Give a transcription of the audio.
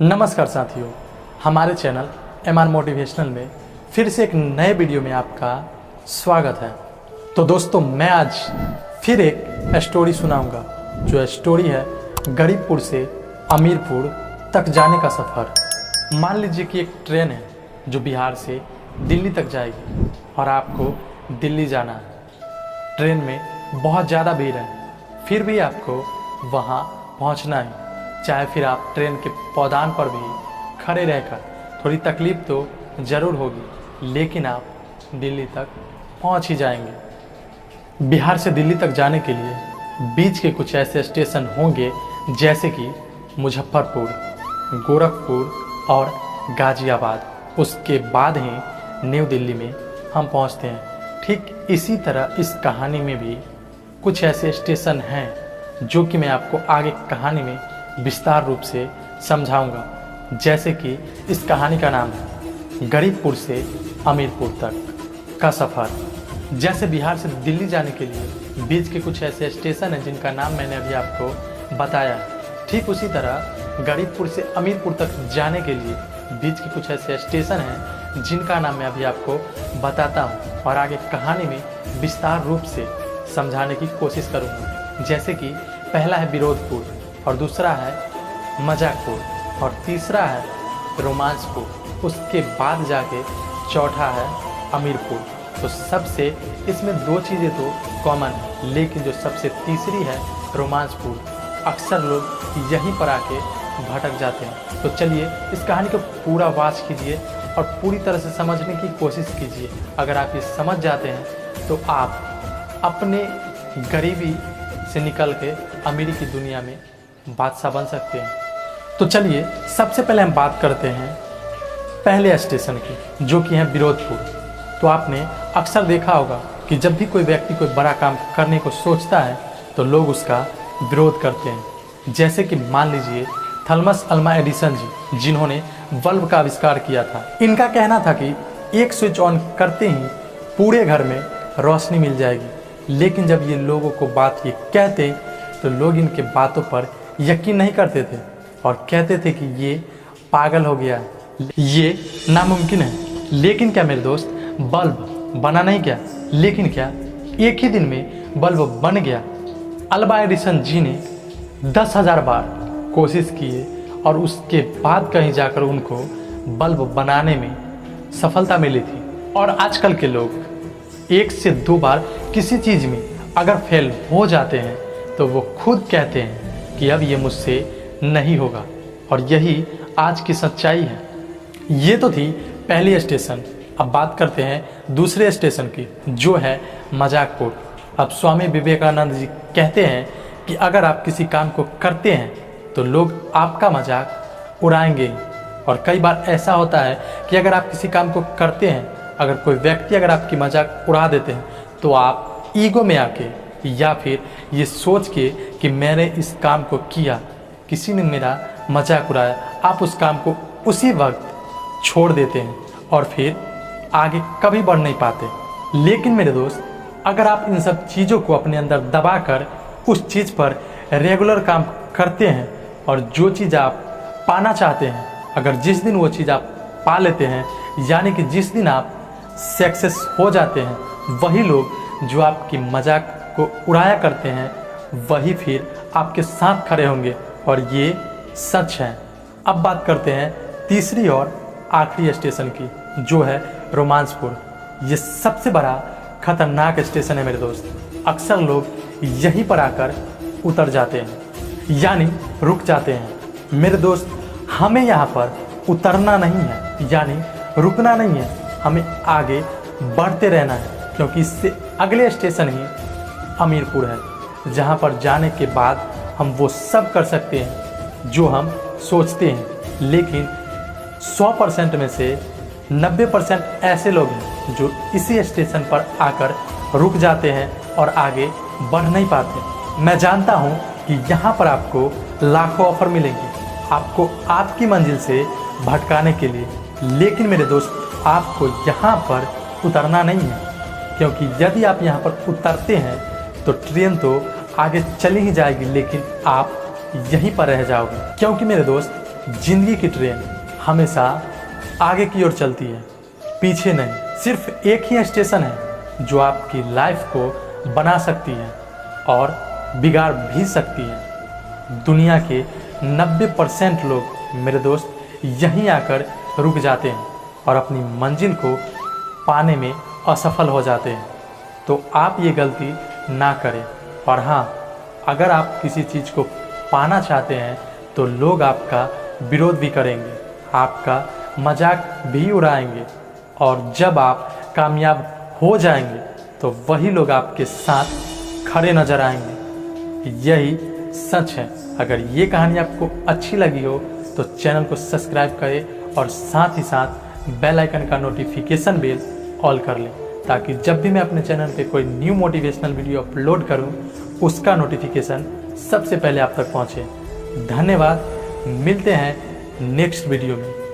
नमस्कार साथियों, हमारे चैनल MR मोटिवेशनल में फिर से एक नए वीडियो में आपका स्वागत है। तो दोस्तों, मैं आज फिर एक स्टोरी सुनाऊंगा। जो स्टोरी है गरीबपुर से अमीरपुर तक जाने का सफ़र। मान लीजिए कि एक ट्रेन है जो बिहार से दिल्ली तक जाएगी और आपको दिल्ली जाना है। ट्रेन में बहुत ज़्यादा भीड़ है, फिर भी आपको वहाँ पहुँचना है। चाहे फिर आप ट्रेन के पौधान पर भी खड़े रहकर थोड़ी तकलीफ़ तो ज़रूर होगी, लेकिन आप दिल्ली तक पहुंच ही जाएंगे। बिहार से दिल्ली तक जाने के लिए बीच के कुछ ऐसे स्टेशन होंगे जैसे कि मुजफ्फरपुर, गोरखपुर और गाज़ियाबाद। उसके बाद ही न्यू दिल्ली में हम पहुंचते हैं। ठीक इसी तरह इस कहानी में भी कुछ ऐसे स्टेशन हैं जो कि मैं आपको आगे कहानी में विस्तार रूप से समझाऊंगा। जैसे कि इस कहानी का नाम है गरीबपुर से अमीरपुर तक का सफ़र। जैसे बिहार से दिल्ली जाने के लिए बीच के कुछ ऐसे स्टेशन हैं जिनका नाम मैंने अभी आपको बताया है, ठीक उसी तरह गरीबपुर से अमीरपुर तक जाने के लिए बीच के कुछ ऐसे स्टेशन हैं जिनका नाम मैं अभी आपको बताता हूँ और आगे कहानी में विस्तार रूप से समझाने की कोशिश करूँगा। जैसे कि पहला है विरोधपुर और दूसरा है मजाकपुर और तीसरा है रोमांसपुर। उसके बाद जाके चौथा है अमीरपुर। तो सबसे इसमें दो चीज़ें तो कॉमन है, लेकिन जो सबसे तीसरी है रोमांसपुर, अक्सर लोग यहीं पर आके भटक जाते हैं। तो चलिए इस कहानी को पूरा वॉच कीजिए और पूरी तरह से समझने की कोशिश कीजिए। अगर आप ये समझ जाते हैं तो आप अपने गरीबी से निकल के अमीरी की दुनिया में बादशाह बन सकते हैं। तो चलिए सबसे पहले हम बात करते हैं पहले स्टेशन की, जो कि है विरोधपुर। तो आपने अक्सर देखा होगा कि जब भी कोई व्यक्ति कोई बड़ा काम करने को सोचता है तो लोग उसका विरोध करते हैं। जैसे कि मान लीजिए थॉमस अल्वा एडिसन जी, जिन्होंने बल्ब का आविष्कार किया था। इनका कहना था कि एक स्विच ऑन करते ही पूरे घर में रोशनी मिल जाएगी। लेकिन जब ये लोगों को बात ये कहते तो लोग इनके बातों पर यकीन नहीं करते थे और कहते थे कि ये पागल हो गया, ये नामुमकिन है। लेकिन क्या मेरे दोस्त, बल्ब बना नहीं क्या? लेकिन क्या एक ही दिन में बल्ब बन गया? अल्वा एडिसन जी ने 10,000 बार कोशिश किए और उसके बाद कहीं जाकर उनको बल्ब बनाने में सफलता मिली थी। और आजकल के लोग 1 से 2 बार किसी चीज़ में अगर फेल हो जाते हैं तो वो खुद कहते हैं कि अब ये मुझसे नहीं होगा। और यही आज की सच्चाई है। ये तो थी पहली स्टेशन। अब बात करते हैं दूसरे स्टेशन की, जो है मजाकपुर। अब स्वामी विवेकानंद जी कहते हैं कि अगर आप किसी काम को करते हैं तो लोग आपका मजाक उड़ाएंगे। और कई बार ऐसा होता है कि अगर आप किसी काम को करते हैं, अगर कोई व्यक्ति अगर आपकी मजाक उड़ा देते हैं तो आप ईगो में आके या फिर ये सोच के कि मैंने इस काम को किया, किसी ने मेरा मजाक उड़ाया, आप उस काम को उसी वक्त छोड़ देते हैं और फिर आगे कभी बढ़ नहीं पाते। लेकिन मेरे दोस्त, अगर आप इन सब चीज़ों को अपने अंदर दबाकर उस चीज़ पर रेगुलर काम करते हैं और जो चीज़ आप पाना चाहते हैं, अगर जिस दिन वो चीज़ आप पा लेते हैं, यानी कि जिस दिन आप सक्सेस हो जाते हैं, वही लोग जो आपकी मजाक को उड़ाया करते हैं वही फिर आपके साथ खड़े होंगे। और ये सच है। अब बात करते हैं तीसरी और आखिरी स्टेशन की, जो है रोमांसपुर। ये सबसे बड़ा खतरनाक स्टेशन है मेरे दोस्त। अक्सर लोग यहीं पर आकर उतर जाते हैं, यानी रुक जाते हैं। मेरे दोस्त, हमें यहाँ पर उतरना नहीं है, यानी रुकना नहीं है, हमें आगे बढ़ते रहना है। क्योंकि इससे अगले स्टेशन ही अमीरपुर है, जहाँ पर जाने के बाद हम वो सब कर सकते हैं जो हम सोचते हैं। लेकिन 100% में से 90% ऐसे लोग हैं जो इसी स्टेशन पर आकर रुक जाते हैं और आगे बढ़ नहीं पाते। मैं जानता हूँ कि यहाँ पर आपको लाखों ऑफर मिलेंगे आपको आपकी मंजिल से भटकाने के लिए, लेकिन मेरे दोस्त आपको यहाँ पर उतरना नहीं है। क्योंकि यदि आप यहाँ पर उतरते हैं तो ट्रेन तो आगे चली ही जाएगी, लेकिन आप यहीं पर रह जाओगे। क्योंकि मेरे दोस्त, जिंदगी की ट्रेन हमेशा आगे की ओर चलती है, पीछे नहीं। सिर्फ एक ही स्टेशन है जो आपकी लाइफ को बना सकती है और बिगाड़ भी सकती है। दुनिया के 90% लोग मेरे दोस्त यहीं आकर रुक जाते हैं और अपनी मंजिल को पाने में असफल हो जाते हैं। तो आप ये गलती ना करें। और हाँ, अगर आप किसी चीज़ को पाना चाहते हैं तो लोग आपका विरोध भी करेंगे, आपका मजाक भी उड़ाएंगे, और जब आप कामयाब हो जाएंगे तो वही लोग आपके साथ खड़े नजर आएंगे। यही सच है। अगर ये कहानी आपको अच्छी लगी हो तो चैनल को सब्सक्राइब करें और साथ ही साथ बेल आइकन का नोटिफिकेशन बेल ऑल कर लें, ताकि जब भी मैं अपने चैनल पे कोई न्यू मोटिवेशनल वीडियो अपलोड करूं उसका नोटिफिकेशन सबसे पहले आप तक पहुंचे। धन्यवाद। मिलते हैं नेक्स्ट वीडियो में।